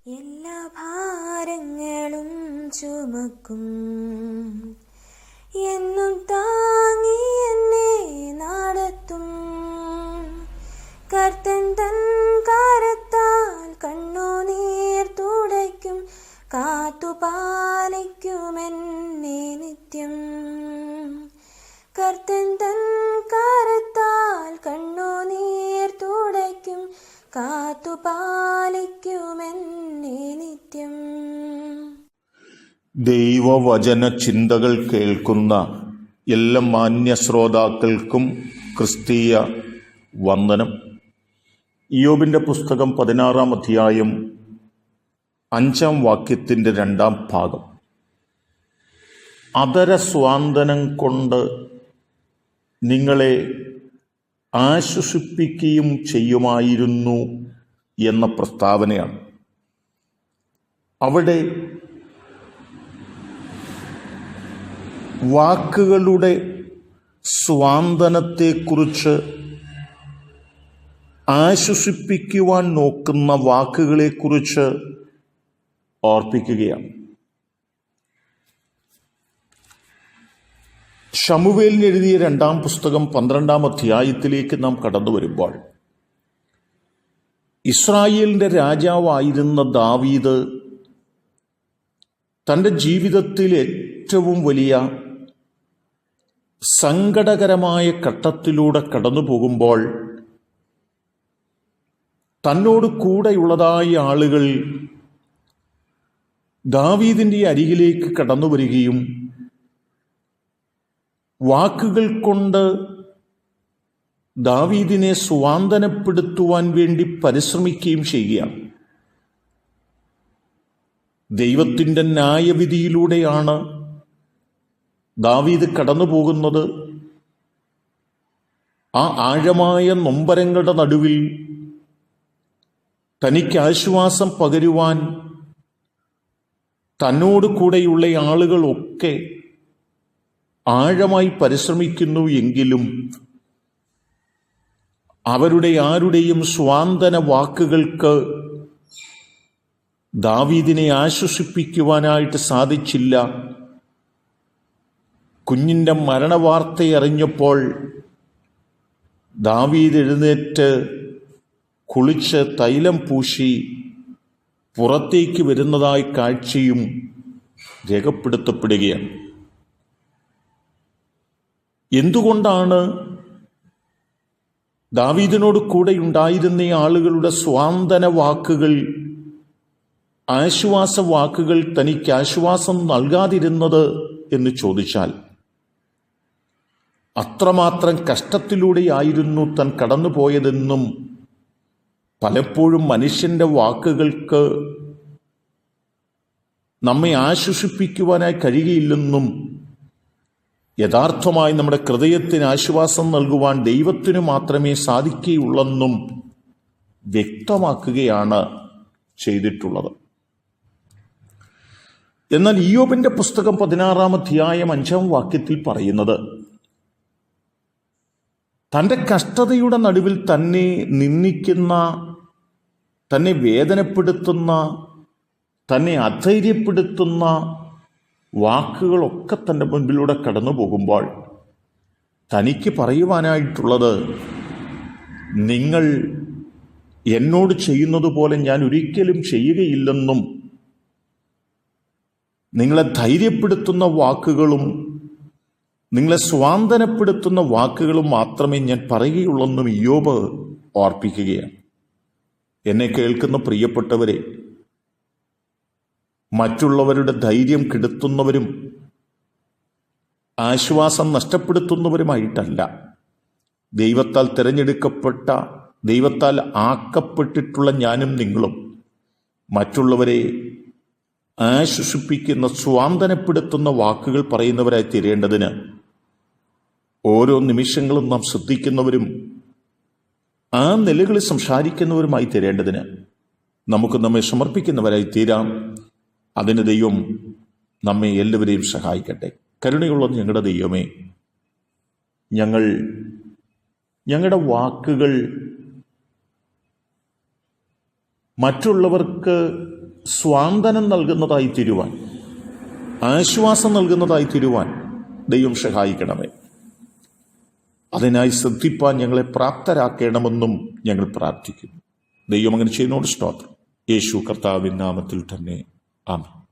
എല്ലാ ഭാരങ്ങളും ചുമക്കും എന്നും താങ്ങി എന്നെ നടത്തും കർത്തൻ തൻ കരത്താൽ കണ്ണുനീർ തുടയ്ക്കും കാത്തുപാലിക്കുമെന്നെ നിത്യം. കർത്തൻ തൻ കരത്താൽ കണ്ണുനീർ തുടയ്ക്കും കാത്തുപാലിക്കുമെന്നെ നിത്യം. ദൈവവചന ചിന്തകൾ കേൾക്കുന്ന എല്ലാ മാന്യ ശ്രോതാക്കൾക്കും ക്രിസ്തീയ വന്ദനം. ഇയ്യോബിൻ്റെ പുസ്തകം 16-ാം അധ്യായം 5-ാം വാക്യത്തിൻ്റെ 2-ാം ഭാഗം. അധര സ്വാന്തനം കൊണ്ട് നിങ്ങളെ ആശ്വസിപ്പിക്കുകയും ചെയ്യുമായിരുന്നു എന്ന പ്രസ്താവനയാണ്. അവിടെ വാക്കുകളുടെ സ്വാന്തനത്തെക്കുറിച്ച്, ആശ്വസിപ്പിക്കുവാൻ നോക്കുന്ന വാക്കുകളെക്കുറിച്ച് ഓർപ്പിക്കുകയാണ്. ശമൂവേലിന് എഴുതിയ 2-ാം പുസ്തകം 12-ാം അധ്യായത്തിലേക്ക് നാം കടന്നു വരുമ്പോൾ, ഇസ്രായേലിൻ്റെ രാജാവായിരുന്ന ദാവീദ് തൻ്റെ ജീവിതത്തിൽ ഏറ്റവും വലിയ സങ്കടകരമായ ഘട്ടത്തിലൂടെ കടന്നു പോകുമ്പോൾ, തന്നോട് കൂടെയുള്ളതായ ആളുകൾ ദാവീദിൻ്റെ അരികിലേക്ക് കടന്നു വരികയും വാക്കുകൾ കൊണ്ട് ദാവീദിനെ സ്വാന്തനപ്പെടുത്തുവാൻ വേണ്ടി പരിശ്രമിക്കുകയും ചെയ്യുകയാണ്. ദൈവത്തിൻ്റെ ന്യായവിധിയിലൂടെയാണ് ദാവീദ് കടന്നു പോകുന്നത്. ആ ആഴമായ നൊമ്പരങ്ങളുടെ നടുവിൽ തനിക്ക് ആശ്വാസം പകരുവാൻ തന്നോട് കൂടെയുള്ള ആളുകളൊക്കെ ആഴമായി പരിശ്രമിക്കുന്നു. എങ്കിലും അവരുടെ ആരുടെയും സ്വാന്തന വാക്കുകൾക്ക് ദാവീദിനെ ആശ്വസിപ്പിക്കുവാനായിട്ട് സാധിച്ചില്ല. കുഞ്ഞിൻ്റെ മരണവാർത്തയറിഞ്ഞപ്പോൾ ദാവീദ് എഴുന്നേറ്റ് കുളിച്ച് തൈലം പൂശി പുറത്തേക്ക് വരുന്നതായ കാഴ്ചയും രേഖപ്പെടുത്തപ്പെടുകയാണ്. എന്തുകൊണ്ടാണ് ദാവീദിനോട് കൂടെയുണ്ടായിരുന്ന ആളുകളുടെ സ്വാന്തന വാക്കുകൾ, ആശ്വാസ വാക്കുകൾ തനിക്ക് ആശ്വാസം നൽകാതിരുന്നത് എന്ന് ചോദിച്ചാൽ, അത്രമാത്രം കഷ്ടത്തിലൂടെയായിരുന്നു താൻ കടന്നുപോയതെന്നും പലപ്പോഴും മനുഷ്യൻ്റെ വാക്കുകൾക്ക് നമ്മെ ആശ്വസിപ്പിക്കുവാനായി കഴിയുകയില്ലെന്നും യഥാർത്ഥമായി നമ്മുടെ ഹൃദയത്തിന് ആശ്വാസം നൽകുവാൻ ദൈവത്തിനു മാത്രമേ സാധിക്കുകയുള്ളെന്നും വ്യക്തമാക്കുകയാണ് ചെയ്തിട്ടുള്ളത്. എന്നാൽ ഇയ്യോബിന്റെ പുസ്തകം 16-ാം അധ്യായം 5-ാം വാക്യത്തിൽ പറയുന്നത്, തൻ്റെ കഷ്ടതയുടെ നടുവിൽ തന്നെ നിന്ദിക്കുന്ന, തന്നെ വേദനപ്പെടുത്തുന്ന, തന്നെ അധൈര്യപ്പെടുത്തുന്ന വാക്കുകളൊക്കെ തൻ്റെ മുൻപിലൂടെ കടന്നു പോകുമ്പോൾ തനിക്ക് പറയുവാനായിട്ടുള്ളത്, നിങ്ങൾ എന്നോട് ചെയ്യുന്നത് പോലെ ഞാൻ ഒരിക്കലും ചെയ്യുകയില്ലെന്നും, നിങ്ങളെ ധൈര്യപ്പെടുത്തുന്ന വാക്കുകളും നിങ്ങളെ സ്വാന്തനപ്പെടുത്തുന്ന വാക്കുകളും മാത്രമേ ഞാൻ പറയുകയുള്ളെന്നും ഇയ്യോബ് ഓർപ്പിക്കുകയാണ്. എന്നെ കേൾക്കുന്ന പ്രിയപ്പെട്ടവരെ, മറ്റുള്ളവരുടെ ധൈര്യം കെടുത്തുന്നവരും ആശ്വാസം നഷ്ടപ്പെടുത്തുന്നവരുമായിട്ടല്ല, ദൈവത്താൽ തിരഞ്ഞെടുക്കപ്പെട്ട, ദൈവത്താൽ ആക്കപ്പെട്ടിട്ടുള്ള ഞാനും നിങ്ങളും മറ്റുള്ളവരെ ആശ്വസിപ്പിക്കുന്ന, സ്വാന്തനപ്പെടുത്തുന്ന വാക്കുകൾ പറയുന്നവരായി തീരേണ്ടതിന് ഓരോ നിമിഷങ്ങളും നാം ശ്രദ്ധിക്കുന്നവരും ആ നിലകളിൽ സംസാരിക്കുന്നവരുമായി തീരേണ്ടതിന് നമുക്ക് നമ്മെ സമർപ്പിക്കുന്നവരായി തീരാം. അതിന് ദൈവം നമ്മെ എല്ലാവരെയും സഹായിക്കട്ടെ. കരുണയുള്ള ഞങ്ങളുടെ ദൈവമേ, ഞങ്ങളുടെ വാക്കുകൾ മറ്റുള്ളവർക്ക് സ്വാന്തനം നൽകുന്നതായി തീരുവാൻ, ആശ്വാസം നൽകുന്നതായി തീരുവാൻ ദൈവം സഹായിക്കണമേ. അതിനായി ശ്രദ്ധിപ്പാൻ ഞങ്ങളെ പ്രാപ്തരാക്കണമെന്നും ഞങ്ങൾ പ്രാർത്ഥിക്കുന്നു. ദൈവം അങ്ങനെ ചെയ്യുന്നോട് സ്തോത്രം. യേശു കർത്താവിൻ നാമത്തിൽ തന്നെ ആമേൻ.